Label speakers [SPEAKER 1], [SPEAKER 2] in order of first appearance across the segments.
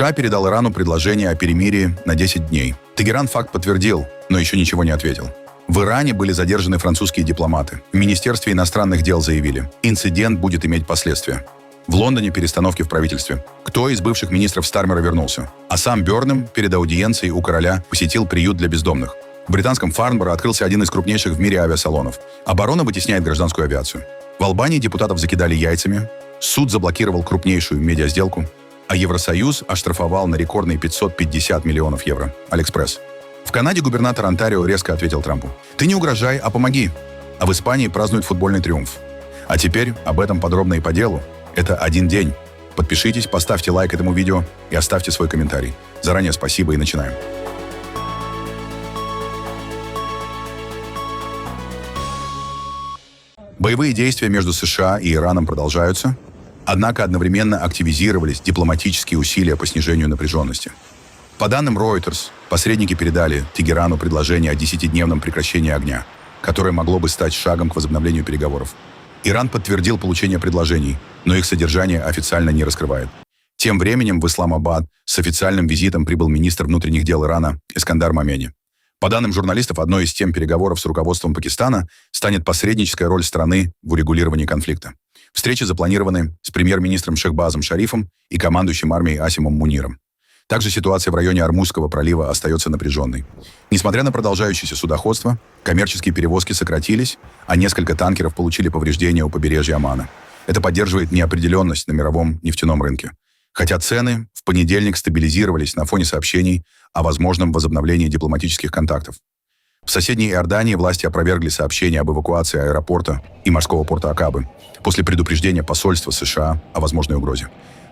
[SPEAKER 1] США передал Ирану предложение о перемирии на 10 дней. Тегеран факт подтвердил, но еще ничего не ответил. В Иране были задержаны французские дипломаты. В Министерстве иностранных дел заявили, инцидент будет иметь последствия. В Лондоне перестановки в правительстве. Кто из бывших министров Стармера вернулся? А сам Бёрнем перед аудиенцией у короля посетил приют для бездомных. В британском Фарнборо открылся один из крупнейших в мире авиасалонов. Оборона вытесняет гражданскую авиацию. В Албании депутатов закидали яйцами. Суд заблокировал крупнейшую медиасделку. А Евросоюз оштрафовал на рекордные 550 миллионов евро. Алиэкспресс. В Канаде губернатор Онтарио резко ответил Трампу: «Ты не угрожай, а помоги». А в Испании празднуют футбольный триумф. А теперь об этом подробно и по делу. Это один день. Подпишитесь, поставьте лайк этому видео и оставьте свой комментарий. Заранее спасибо и начинаем. Боевые действия между США и Ираном продолжаются, однако одновременно активизировались дипломатические усилия по снижению напряженности. По данным Reuters, посредники передали Тегерану предложение о 10-дневном прекращении огня, которое могло бы стать шагом к возобновлению переговоров. Иран подтвердил получение предложений, но их содержание официально не раскрывает. Тем временем в Исламабад с официальным визитом прибыл министр внутренних дел Ирана Искандар Мамени. По данным журналистов, одной из тем переговоров с руководством Пакистана станет посредническая роль страны в урегулировании конфликта. Встречи запланированы с премьер-министром Шехбазом Шарифом и командующим армией Асимом Муниром. Также ситуация в районе Ормузского пролива остается напряженной. Несмотря на продолжающееся судоходство, коммерческие перевозки сократились, а несколько танкеров получили повреждения у побережья Омана. Это поддерживает неопределенность на мировом нефтяном рынке. Хотя цены в понедельник стабилизировались на фоне сообщений о возможном возобновлении дипломатических контактов. В соседней Иордании власти опровергли сообщения об эвакуации аэропорта и морского порта Акабы после предупреждения посольства США о возможной угрозе.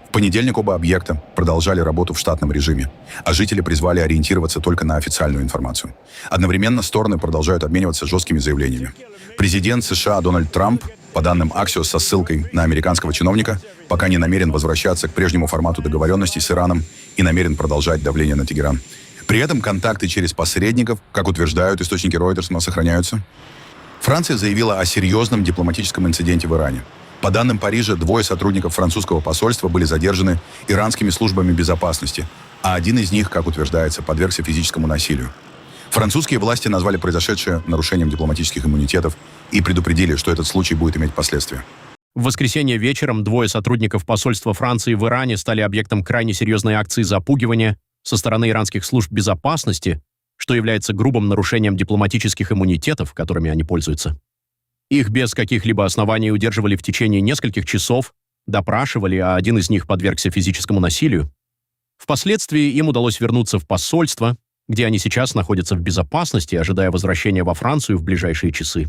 [SPEAKER 1] В понедельник оба объекта продолжали работу в штатном режиме, а жители призвали ориентироваться только на официальную информацию. Одновременно стороны продолжают обмениваться жесткими заявлениями. Президент США Дональд Трамп, по данным Axios со ссылкой на американского чиновника, пока не намерен возвращаться к прежнему формату договоренностей с Ираном и намерен продолжать давление на Тегеран. При этом контакты через посредников, как утверждают источники Reuters, сохраняются. Франция заявила о серьезном дипломатическом инциденте в Иране. По данным Парижа, 2 сотрудников французского посольства были задержаны иранскими службами безопасности, а один из них, как утверждается, подвергся физическому насилию. Французские власти назвали произошедшее нарушением дипломатических иммунитетов и предупредили, что этот случай будет иметь последствия.
[SPEAKER 2] В воскресенье вечером 2 сотрудников посольства Франции в Иране стали объектом крайне серьезной акции запугивания со стороны иранских служб безопасности, что является грубым нарушением дипломатических иммунитетов, которыми они пользуются. Их без каких-либо оснований удерживали в течение нескольких часов, допрашивали, а один из них подвергся физическому насилию. Впоследствии им удалось вернуться в посольство, где они сейчас находятся в безопасности, ожидая возвращения во Францию в ближайшие часы.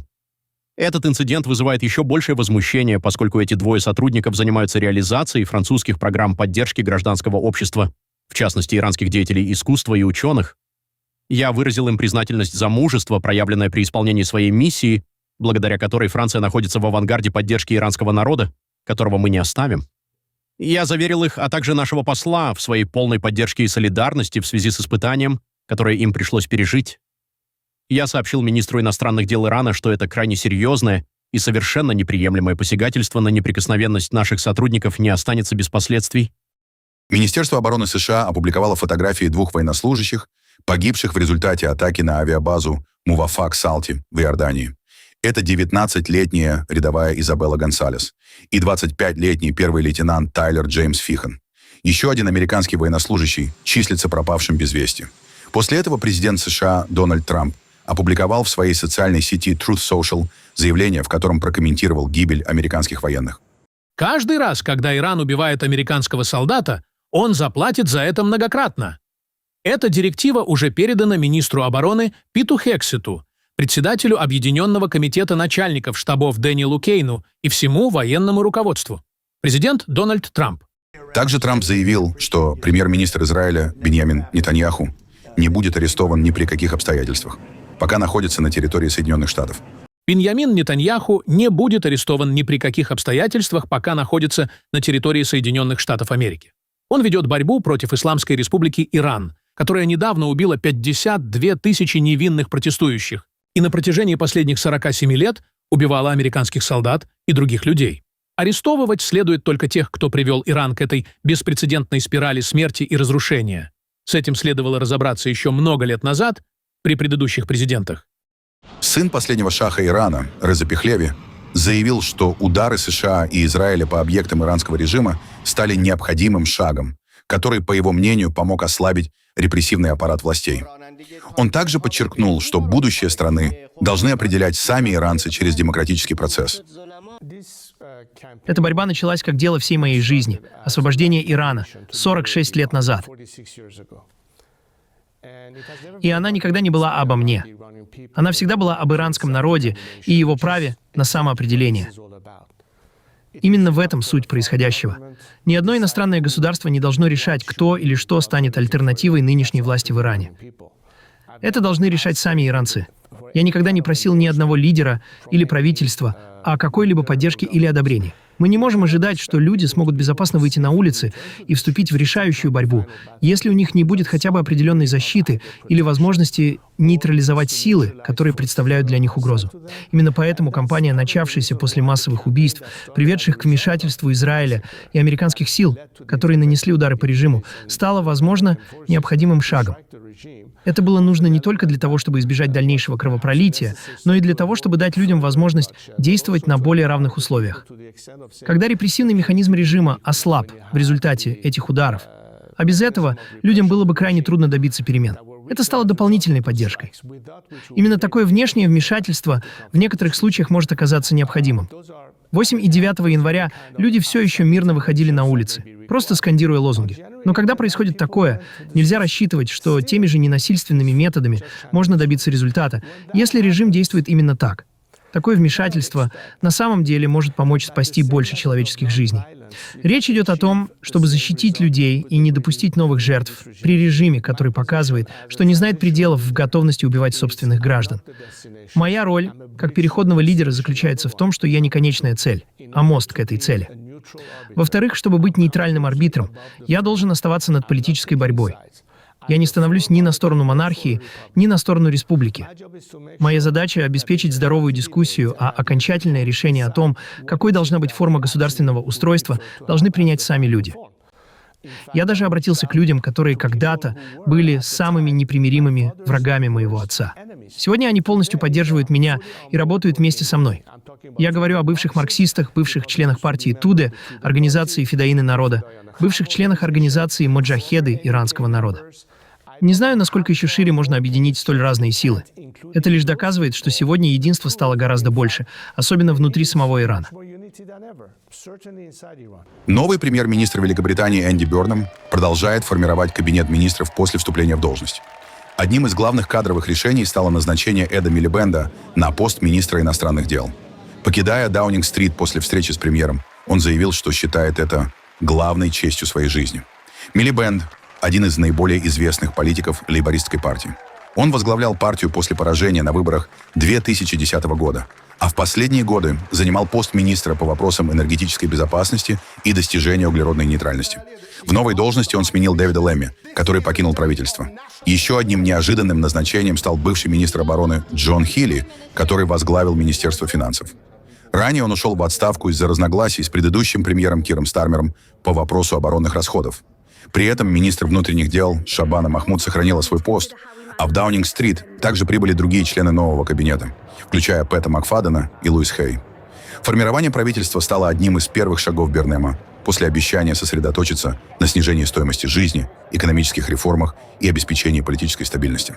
[SPEAKER 2] Этот инцидент вызывает еще большее возмущение, поскольку эти 2 сотрудников занимаются реализацией французских программ поддержки гражданского общества, в частности, иранских деятелей искусства и ученых. Я выразил им признательность за мужество, проявленное при исполнении своей миссии, благодаря которой Франция находится в авангарде поддержки иранского народа, которого мы не оставим. Я заверил их, а также нашего посла, в своей полной поддержке и солидарности в связи с испытанием, которое им пришлось пережить. Я сообщил министру иностранных дел Ирана, что это крайне серьезное и совершенно неприемлемое посягательство на неприкосновенность наших сотрудников не останется без последствий.
[SPEAKER 1] Министерство обороны США опубликовало фотографии 2 военнослужащих, погибших в результате атаки на авиабазу Мувафак-Салти в Иордании. Это 19-летняя рядовая Изабелла Гонсалес и 25-летний первый лейтенант Тайлер Джеймс Фихан. Еще один американский военнослужащий числится пропавшим без вести. После этого президент США Дональд Трамп опубликовал в своей социальной сети Truth Social заявление, в котором прокомментировал гибель американских военных.
[SPEAKER 3] Каждый раз, когда Иран убивает американского солдата, он заплатит за это многократно. Эта директива уже передана министру обороны Питу Хексету, председателю Объединенного комитета начальников штабов Дэниелу Кейну и всему военному руководству. Президент Дональд Трамп.
[SPEAKER 1] Также Трамп заявил, что премьер-министр Израиля Биньямин Нетаньяху не будет арестован ни при каких обстоятельствах, пока находится на территории Соединенных Штатов.
[SPEAKER 3] Биньямин Нетаньяху не будет арестован ни при каких обстоятельствах, пока находится на территории Соединенных Штатов Америки. Он ведет борьбу против Исламской Республики Иран, которая недавно убила 52 тысячи невинных протестующих и на протяжении последних 47 лет убивала американских солдат и других людей. Арестовывать следует только тех, кто привел Иран к этой беспрецедентной спирали смерти и разрушения. С этим следовало разобраться еще много лет назад при предыдущих президентах.
[SPEAKER 1] Сын последнего шаха Ирана, Реза Пехлеви, заявил, что удары США и Израиля по объектам иранского режима стали необходимым шагом, который, по его мнению, помог ослабить репрессивный аппарат властей. Он также подчеркнул, что будущее страны должны определять сами иранцы через демократический процесс.
[SPEAKER 4] Эта борьба началась как дело всей моей жизни – освобождение Ирана 46 лет назад. И она никогда не была обо мне. Она всегда была об иранском народе и его праве на самоопределение. Именно в этом суть происходящего. Ни одно иностранное государство не должно решать, кто или что станет альтернативой нынешней власти в Иране. Это должны решать сами иранцы. Я никогда не просил ни одного лидера или правительства о какой-либо поддержке или одобрении. Мы не можем ожидать, что люди смогут безопасно выйти на улицы и вступить в решающую борьбу, если у них не будет хотя бы определенной защиты или возможности нейтрализовать силы, которые представляют для них угрозу. Именно поэтому кампания, начавшаяся после массовых убийств, приведших к вмешательству Израиля и американских сил, которые нанесли удары по режиму, стала, возможно, необходимым шагом. Это было нужно не только для того, чтобы избежать дальнейшего кровопролития, но и для того, чтобы дать людям возможность действовать на более равных условиях. Когда репрессивный механизм режима ослаб в результате этих ударов, а без этого людям было бы крайне трудно добиться перемен. Это стало дополнительной поддержкой. Именно такое внешнее вмешательство в некоторых случаях может оказаться необходимым. 8 и 9 января люди все еще мирно выходили на улицы, просто скандируя лозунги. Но когда происходит такое, нельзя рассчитывать, что теми же ненасильственными методами можно добиться результата, если режим действует именно так. Такое вмешательство на самом деле может помочь спасти больше человеческих жизней. Речь идет о том, чтобы защитить людей и не допустить новых жертв при режиме, который показывает, что не знает пределов в готовности убивать собственных граждан. Моя роль, как переходного лидера, заключается в том, что я не конечная цель, а мост к этой цели. Во-вторых, чтобы быть нейтральным арбитром, я должен оставаться над политической борьбой. Я не становлюсь ни на сторону монархии, ни на сторону республики. Моя задача — обеспечить здоровую дискуссию, а окончательное решение о том, какой должна быть форма государственного устройства, должны принять сами люди. Я даже обратился к людям, которые когда-то были самыми непримиримыми врагами моего отца. Сегодня они полностью поддерживают меня и работают вместе со мной. Я говорю о бывших марксистах, бывших членах партии Туде, организации «Фидаины народа», бывших членах организации «Моджахеды» иранского народа. Не знаю, насколько еще шире можно объединить столь разные силы. Это лишь доказывает, что сегодня единство стало гораздо больше, особенно внутри самого Ирана.
[SPEAKER 1] Новый премьер-министр Великобритании Энди Бёрнэм продолжает формировать кабинет министров после вступления в должность. Одним из главных кадровых решений стало назначение Эда Милибенда на пост министра иностранных дел. Покидая Даунинг-стрит после встречи с премьером, он заявил, что считает это главной честью своей жизни. Милибенд – один из наиболее известных политиков лейбористской партии. Он возглавлял партию после поражения на выборах 2010 года, а в последние годы занимал пост министра по вопросам энергетической безопасности и достижения углеродной нейтральности. В новой должности он сменил Дэвида Лэмми, который покинул правительство. Еще одним неожиданным назначением стал бывший министр обороны Джон Хилли, который возглавил Министерство финансов. Ранее он ушел в отставку из-за разногласий с предыдущим премьером Киром Стармером по вопросу оборонных расходов. При этом министр внутренних дел Шабана Махмуд сохранила свой пост, а в Даунинг-стрит также прибыли другие члены нового кабинета, включая Пэта Макфадена и Луис Хей. Формирование правительства стало одним из первых шагов Бёрнэма после обещания сосредоточиться на снижении стоимости жизни, экономических реформах и обеспечении политической стабильности.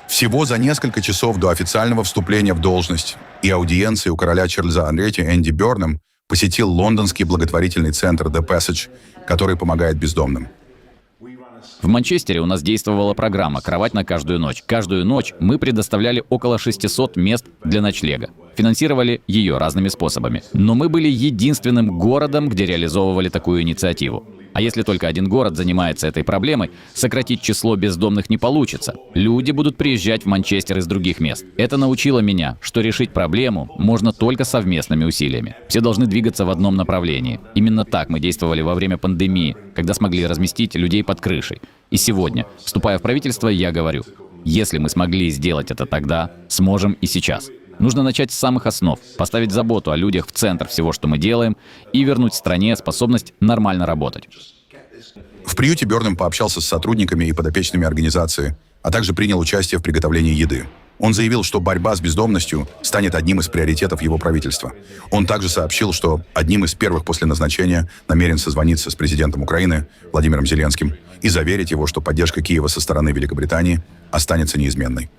[SPEAKER 1] Всего за несколько часов до официального вступления в должность и аудиенции у короля Чарльза III Энди Бёрнэм посетил лондонский благотворительный центр The Passage, который помогает бездомным.
[SPEAKER 5] В Манчестере у нас действовала программа «Кровать на каждую ночь». Каждую ночь мы предоставляли около 600 мест для ночлега. Финансировали ее разными способами. Но мы были единственным городом, где реализовывали такую инициативу. А если только один город занимается этой проблемой, сократить число бездомных не получится. Люди будут приезжать в Манчестер из других мест. Это научило меня, что решить проблему можно только совместными усилиями. Все должны двигаться в одном направлении. Именно так мы действовали во время пандемии, когда смогли разместить людей под крышей. И сегодня, вступая в правительство, я говорю, если мы смогли сделать это тогда, сможем и сейчас. Нужно начать с самых основ, поставить заботу о людях в центр всего, что мы делаем, и вернуть стране способность нормально работать.
[SPEAKER 1] В приюте Бёрнем пообщался с сотрудниками и подопечными организации, а также принял участие в приготовлении еды. Он заявил, что борьба с бездомностью станет одним из приоритетов его правительства. Он также сообщил, что одним из первых после назначения намерен созвониться с президентом Украины Владимиром Зеленским и заверить его, что поддержка Киева со стороны Великобритании останется неизменной.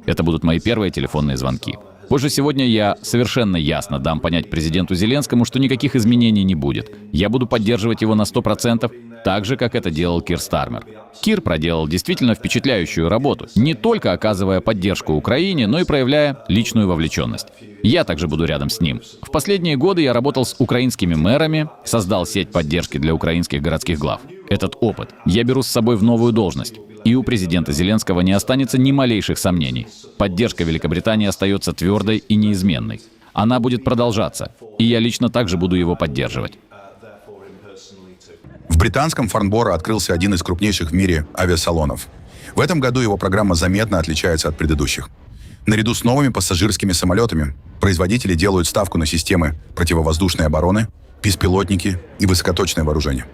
[SPEAKER 5] Это будут мои первые телефонные звонки. Позже сегодня я совершенно ясно дам понять президенту Зеленскому, что никаких изменений не будет. Я буду поддерживать его на 100%, так же, как это делал Кир Стармер. Кир проделал действительно впечатляющую работу, не только оказывая поддержку Украине, но и проявляя личную вовлеченность. Я также буду рядом с ним. В последние годы я работал с украинскими мэрами, создал сеть поддержки для украинских городских глав. Этот опыт я беру с собой в новую должность. И у президента Зеленского не останется ни малейших сомнений. Поддержка Великобритании остается твердой и неизменной. Она будет продолжаться, и я лично также буду его поддерживать.
[SPEAKER 1] В британском Фарнборо открылся один из крупнейших в мире авиасалонов. В этом году его программа заметно отличается от предыдущих. Наряду с новыми пассажирскими самолетами производители делают ставку на системы противовоздушной обороны, беспилотники и высокоточное вооружение.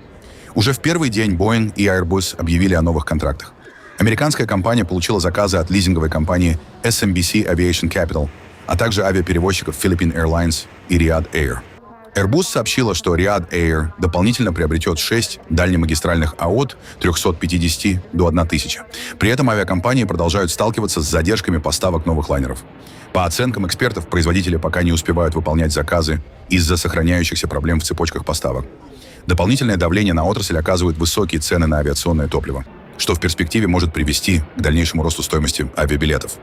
[SPEAKER 1] Уже в первый день Boeing и Airbus объявили о новых контрактах. Американская компания получила заказы от лизинговой компании SMBC Aviation Capital, а также авиаперевозчиков Philippine Airlines и Riyadh Air. Airbus сообщила, что Riyadh Air дополнительно приобретет 6 дальнемагистральных АОТ 350 до 1000. При этом авиакомпании продолжают сталкиваться с задержками поставок новых лайнеров. По оценкам экспертов, производители пока не успевают выполнять заказы из-за сохраняющихся проблем в цепочках поставок. Дополнительное давление на отрасль оказывают высокие цены на авиационное топливо, что в перспективе может привести к дальнейшему росту стоимости авиабилетов.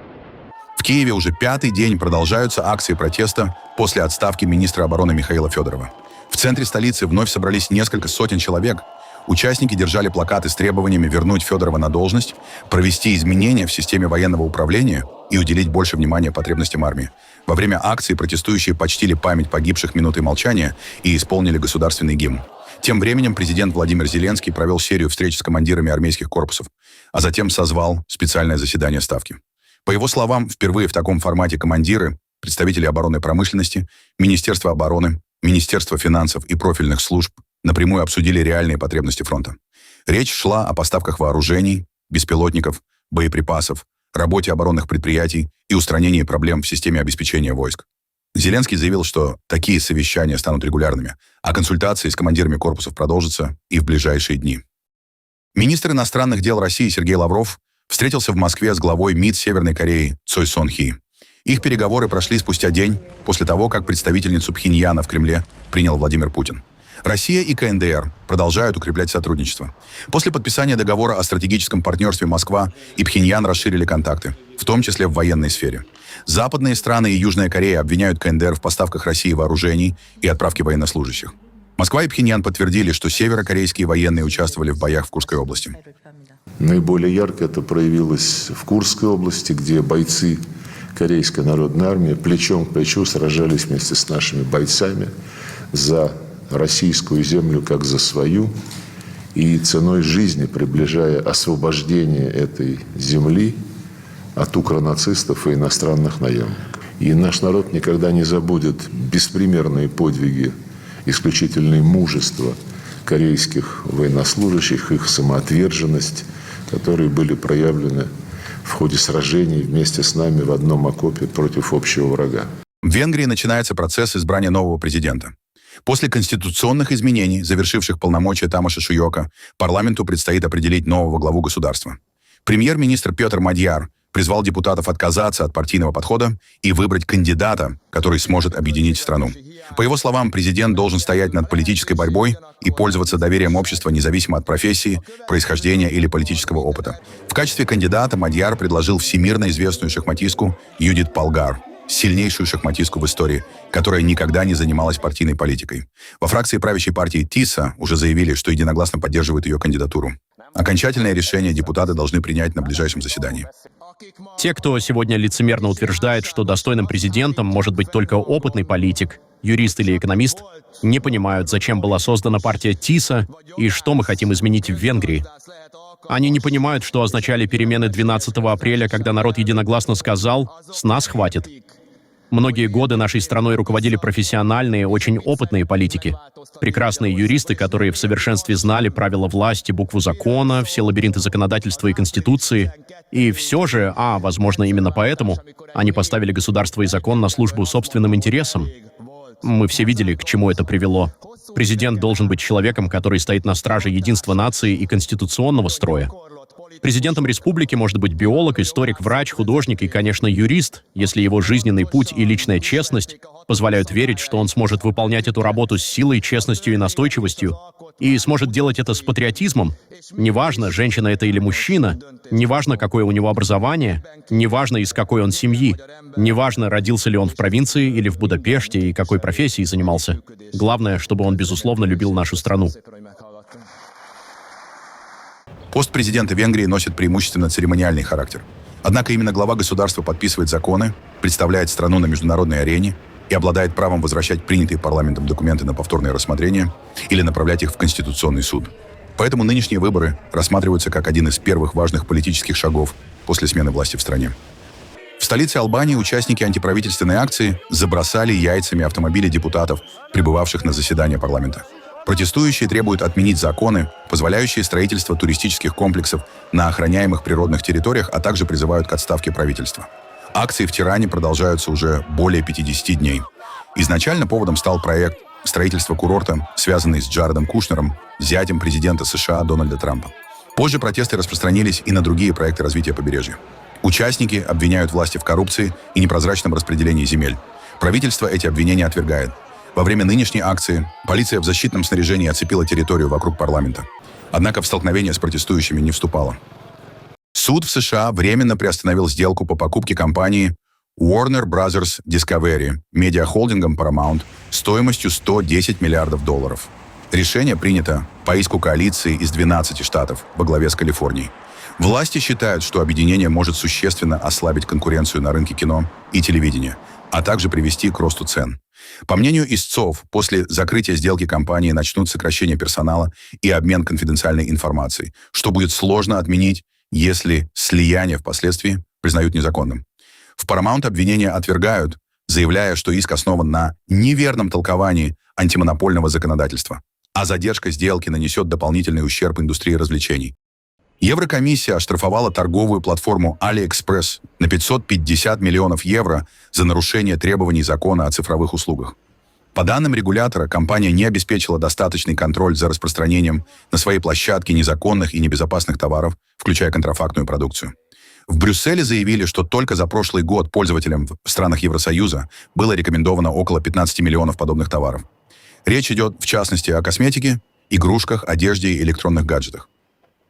[SPEAKER 1] В Киеве уже 5-й день продолжаются акции протеста после отставки министра обороны Михаила Федорова. В центре столицы вновь собрались несколько сотен человек. Участники держали плакаты с требованиями вернуть Федорова на должность, провести изменения в системе военного управления и уделить больше внимания потребностям армии. Во время акции протестующие почтили память погибших минутой молчания и исполнили государственный гимн. Тем временем президент Владимир Зеленский провел серию встреч с командирами армейских корпусов, а затем созвал специальное заседание Ставки. По его словам, впервые в таком формате командиры, представители оборонной промышленности, Министерство обороны, Министерство финансов и профильных служб напрямую обсудили реальные потребности фронта. Речь шла о поставках вооружений, беспилотников, боеприпасов, работе оборонных предприятий и устранении проблем в системе обеспечения войск. Зеленский заявил, что такие совещания станут регулярными, а консультации с командирами корпусов продолжатся и в ближайшие дни. Министр иностранных дел России Сергей Лавров встретился в Москве с главой МИД Северной Кореи Цой Сон Хи. Их переговоры прошли спустя день после того, как представительницу Пхеньяна в Кремле принял Владимир Путин. Россия и КНДР продолжают укреплять сотрудничество. После подписания договора о стратегическом партнерстве Москва и Пхеньян расширили контакты, в том числе в военной сфере. Западные страны и Южная Корея обвиняют КНДР в поставках России вооружений и отправке военнослужащих. Москва и Пхеньян подтвердили, что северокорейские военные участвовали в боях в Курской области.
[SPEAKER 6] Наиболее ярко это проявилось в Курской области, где бойцы Корейской народной армии плечом к плечу сражались вместе с нашими бойцами за российскую землю как за свою, и ценой жизни приближая освобождение этой земли от укронацистов и иностранных наемников. И наш народ никогда не забудет беспримерные подвиги, исключительное мужество корейских военнослужащих, их самоотверженность, которые были проявлены в ходе сражений вместе с нами в одном окопе против общего врага.
[SPEAKER 1] В Венгрии начинается процесс избрания нового президента. После конституционных изменений, завершивших полномочия Тамаша Шуйока, парламенту предстоит определить нового главу государства. Премьер-министр Петр Мадьяр призвал депутатов отказаться от партийного подхода и выбрать кандидата, который сможет объединить страну. По его словам, президент должен стоять над политической борьбой и пользоваться доверием общества независимо от профессии, происхождения или политического опыта. В качестве кандидата Мадьяр предложил всемирно известную шахматистку Юдит Полгар, сильнейшую шахматистку в истории, которая никогда не занималась партийной политикой. Во фракции правящей партии ТИСА уже заявили, что единогласно поддерживают ее кандидатуру. Окончательное решение депутаты должны принять на ближайшем заседании.
[SPEAKER 2] Те, кто сегодня лицемерно утверждает, что достойным президентом может быть только опытный политик, юрист или экономист, не понимают, зачем была создана партия ТИСА и что мы хотим изменить в Венгрии. Они не понимают, что означали перемены 12 апреля, когда народ единогласно сказал «с нас хватит». Многие годы нашей страной руководили профессиональные, очень опытные политики. Прекрасные юристы, которые в совершенстве знали правила власти, букву закона, все лабиринты законодательства и конституции. И все же, возможно, именно поэтому, они поставили государство и закон на службу собственным интересам. Мы все видели, к чему это привело. Президент должен быть человеком, который стоит на страже единства нации и конституционного строя. Президентом республики может быть биолог, историк, врач, художник и, конечно, юрист, если его жизненный путь и личная честность позволяют верить, что он сможет выполнять эту работу с силой, честностью и настойчивостью, и сможет делать это с патриотизмом. Неважно, женщина это или мужчина, неважно, какое у него образование, неважно, из какой он семьи, неважно, родился ли он в провинции или в Будапеште и какой профессией занимался. Главное, чтобы он, безусловно, любил нашу страну.
[SPEAKER 1] Пост президента Венгрии носит преимущественно церемониальный характер. Однако именно глава государства подписывает законы, представляет страну на международной арене и обладает правом возвращать принятые парламентом документы на повторное рассмотрение или направлять их в Конституционный суд. Поэтому нынешние выборы рассматриваются как один из первых важных политических шагов после смены власти в стране. В столице Албании участники антиправительственной акции забросали яйцами автомобили депутатов, прибывавших на заседание парламента. Протестующие требуют отменить законы, позволяющие строительство туристических комплексов на охраняемых природных территориях, а также призывают к отставке правительства. Акции в Тиране продолжаются уже более 50 дней. Изначально поводом стал проект строительства курорта, связанный с Джаредом Кушнером, зятем президента США Дональда Трампа. Позже протесты распространились и на другие проекты развития побережья. Участники обвиняют власти в коррупции и непрозрачном распределении земель. Правительство эти обвинения отвергает. Во время нынешней акции полиция в защитном снаряжении оцепила территорию вокруг парламента. Однако в столкновение с протестующими не вступала. Суд в США временно приостановил сделку по покупке компании Warner Bros. Discovery медиахолдингом Paramount стоимостью $110 миллиардов. Решение принято по иску коалиции из 12 штатов во главе с Калифорнией. Власти считают, что объединение может существенно ослабить конкуренцию на рынке кино и телевидения, а также привести к росту цен. По мнению истцов, после закрытия сделки компании начнут сокращение персонала и обмен конфиденциальной информацией, что будет сложно отменить, если слияние впоследствии признают незаконным. В Paramount обвинения отвергают, заявляя, что иск основан на неверном толковании антимонопольного законодательства, а задержка сделки нанесет дополнительный ущерб индустрии развлечений. Еврокомиссия оштрафовала торговую платформу AliExpress на 550 миллионов евро за нарушение требований закона о цифровых услугах. По данным регулятора, компания не обеспечила достаточный контроль за распространением на своей площадке незаконных и небезопасных товаров, включая контрафактную продукцию. В Брюсселе заявили, что только за прошлый год пользователям в странах Евросоюза было рекомендовано около 15 миллионов подобных товаров. Речь идет, в частности, о косметике, игрушках, одежде и электронных гаджетах.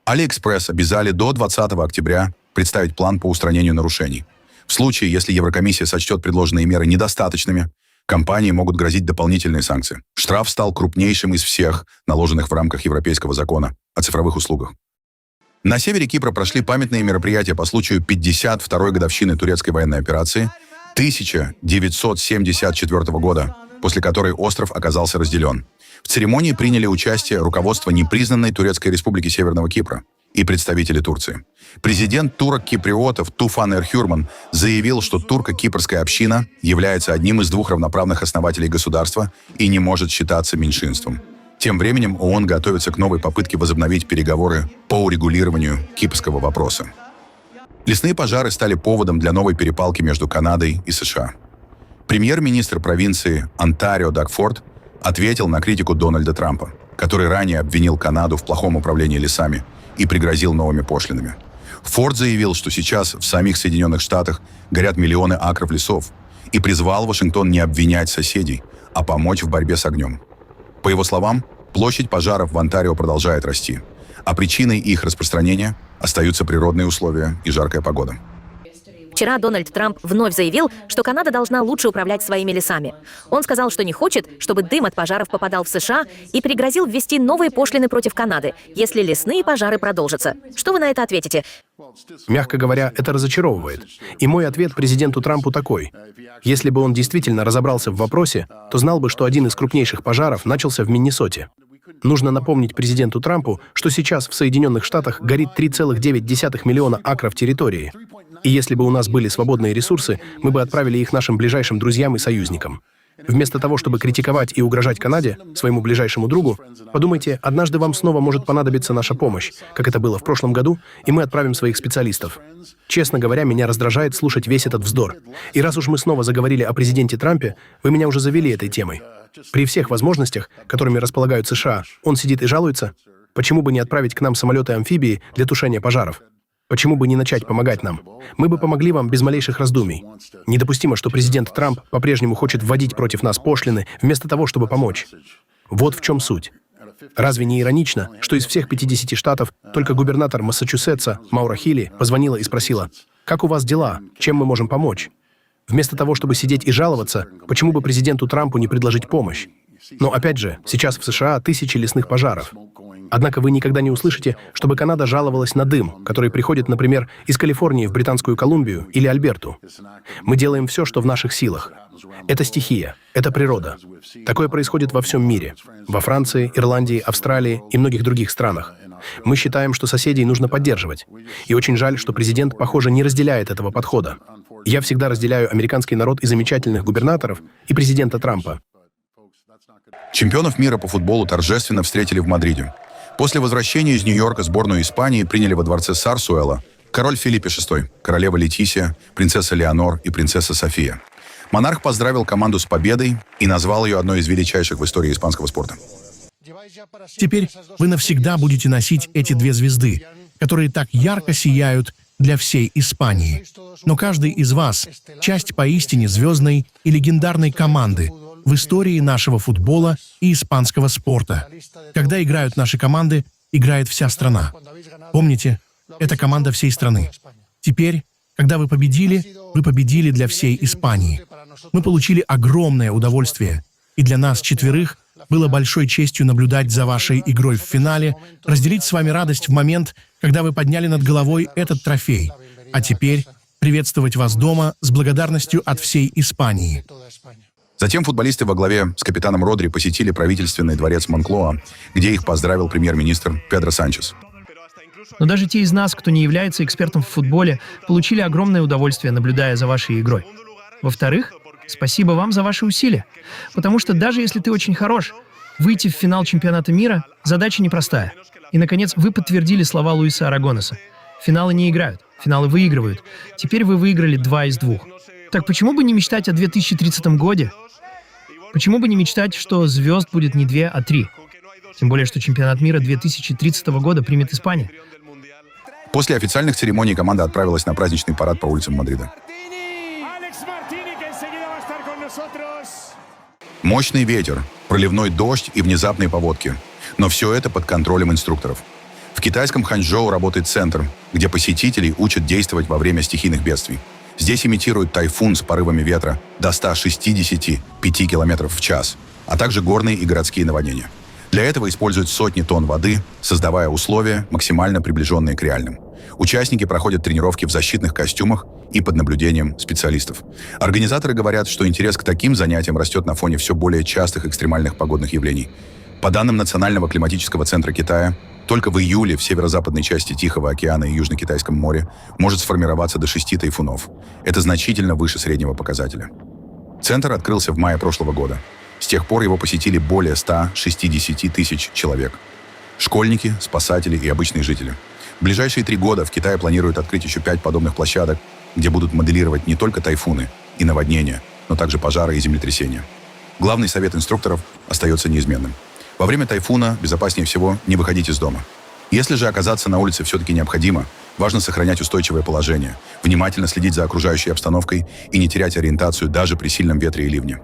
[SPEAKER 1] AliExpress обязали до 20 октября представить план по устранению нарушений. В случае, если Еврокомиссия сочтет предложенные меры недостаточными, компании могут грозить дополнительные санкции. Штраф стал крупнейшим из всех, наложенных в рамках Европейского закона о цифровых услугах. На севере Кипра прошли памятные мероприятия по случаю 52-й годовщины турецкой военной операции 1974 года, после которой остров оказался разделен. В церемонии приняли участие руководство непризнанной Турецкой республики Северного Кипра и представители Турции. Президент турок-киприотов Туфан Эрхюрман заявил, что турко-кипрская община является одним из двух равноправных основателей государства и не может считаться меньшинством. Тем временем ООН готовится к новой попытке возобновить переговоры по урегулированию кипрского вопроса. Лесные пожары стали поводом для новой перепалки между Канадой и США. Премьер-министр провинции Онтарио Даг Форд ответил на критику Дональда Трампа, который ранее обвинил Канаду в плохом управлении лесами и пригрозил новыми пошлинами. Форд заявил, что сейчас в самих Соединенных Штатах горят миллионы акров лесов, и призвал Вашингтон не обвинять соседей, а помочь в борьбе с огнем. По его словам, площадь пожаров в Онтарио продолжает расти, а причиной их распространения остаются природные условия и жаркая погода.
[SPEAKER 7] Вчера Дональд Трамп вновь заявил, что Канада должна лучше управлять своими лесами. Он сказал, что не хочет, чтобы дым от пожаров попадал в США, и пригрозил ввести новые пошлины против Канады, если лесные пожары продолжатся. Что вы на это ответите?
[SPEAKER 8] Мягко говоря, это разочаровывает. И мой ответ президенту Трампу такой. Если бы он действительно разобрался в вопросе, то знал бы, что один из крупнейших пожаров начался в Миннесоте. Нужно напомнить президенту Трампу, что сейчас в Соединенных Штатах горит 3,9 миллиона акров территории. И если бы у нас были свободные ресурсы, мы бы отправили их нашим ближайшим друзьям и союзникам. Вместо того, чтобы критиковать и угрожать Канаде, своему ближайшему другу, подумайте, однажды вам снова может понадобиться наша помощь, как это было в прошлом году, и мы отправим своих специалистов. Честно говоря, меня раздражает слушать весь этот вздор. И раз уж мы снова заговорили о президенте Трампе, вы меня уже завели этой темой. При всех возможностях, которыми располагают США, он сидит и жалуется. Почему бы не отправить к нам самолеты-амфибии для тушения пожаров? Почему бы не начать помогать нам? Мы бы помогли вам без малейших раздумий. Недопустимо, что президент Трамп по-прежнему хочет вводить против нас пошлины, вместо того, чтобы помочь. Вот в чем суть. Разве не иронично, что из всех 50 штатов только губернатор Массачусетса Маура Хилли позвонила и спросила: «Как у вас дела? Чем мы можем помочь?» Вместо того, чтобы сидеть и жаловаться, почему бы президенту Трампу не предложить помощь? Но опять же, сейчас в США тысячи лесных пожаров. Однако вы никогда не услышите, чтобы Канада жаловалась на дым, который приходит, например, из Калифорнии в Британскую Колумбию или Альберту. Мы делаем все, что в наших силах. Это стихия, это природа. Такое происходит во всем мире. Во Франции, Ирландии, Австралии и многих других странах. Мы считаем, что соседей нужно поддерживать. И очень жаль, что президент, похоже, не разделяет этого подхода. Я всегда разделяю американский народ и замечательных губернаторов, и президента Трампа.
[SPEAKER 1] Чемпионов мира по футболу торжественно встретили в Мадриде. После возвращения из Нью-Йорка сборную Испании приняли во дворце Сарсуэла король Филиппе VI, королева Летисия, принцесса Леонор и принцесса София. Монарх поздравил команду с победой и назвал ее одной из величайших в истории испанского спорта.
[SPEAKER 9] Теперь вы навсегда будете носить эти две звезды, которые так ярко сияют для всей Испании. Но каждый из вас – часть поистине звездной и легендарной команды в истории нашего футбола и испанского спорта. Когда играют наши команды, играет вся страна. Помните, это команда всей страны. Теперь, когда вы победили для всей Испании. Мы получили огромное удовольствие, и для нас четверых было большой честью наблюдать за вашей игрой в финале, разделить с вами радость в момент, когда вы подняли над головой этот трофей, а теперь приветствовать вас дома с благодарностью от всей Испании.
[SPEAKER 1] Затем футболисты во главе с капитаном Родри посетили правительственный дворец Монклоа, где их поздравил премьер-министр Педро Санчес.
[SPEAKER 4] Но даже те из нас, кто не является экспертом в футболе, получили огромное удовольствие, наблюдая за вашей игрой. Во-вторых, спасибо вам за ваши усилия. Потому что даже если ты очень хорош, выйти в финал чемпионата мира – задача непростая. И, наконец, вы подтвердили слова Луиса Арагонеса. Финалы не играют, финалы выигрывают. Теперь вы выиграли 2 из 2. Так почему бы не мечтать о 2030 годе? Почему бы не мечтать, что звезд будет не 2, а 3? Тем более, что чемпионат мира 2030 года примет Испания.
[SPEAKER 1] После официальных церемоний команда отправилась на праздничный парад по улицам Мадрида. Мощный ветер, проливной дождь и внезапные поводки. Но все это под контролем инструкторов. В китайском Ханчжоу работает центр, где посетителей учат действовать во время стихийных бедствий. Здесь имитируют тайфун с порывами ветра до 165 км в час, а также горные и городские наводнения. Для этого используют сотни тонн воды, создавая условия, максимально приближенные к реальным. Участники проходят тренировки в защитных костюмах и под наблюдением специалистов. Организаторы говорят, что интерес к таким занятиям растет на фоне все более частых экстремальных погодных явлений. По данным Национального климатического центра Китая, только в июле в северо-западной части Тихого океана и Южно-Китайском море может сформироваться до 6 тайфунов. Это значительно выше среднего показателя. Центр открылся в мае прошлого года. С тех пор его посетили более 160 тысяч человек. Школьники, спасатели и обычные жители. В ближайшие 3 года в Китае планируют открыть еще 5 подобных площадок, где будут моделировать не только тайфуны и наводнения, но также пожары и землетрясения. Главный совет инструкторов остается неизменным. Во время тайфуна безопаснее всего не выходить из дома. Если же оказаться на улице все-таки необходимо, важно сохранять устойчивое положение, внимательно следить за окружающей обстановкой и не терять ориентацию даже при сильном ветре и ливне.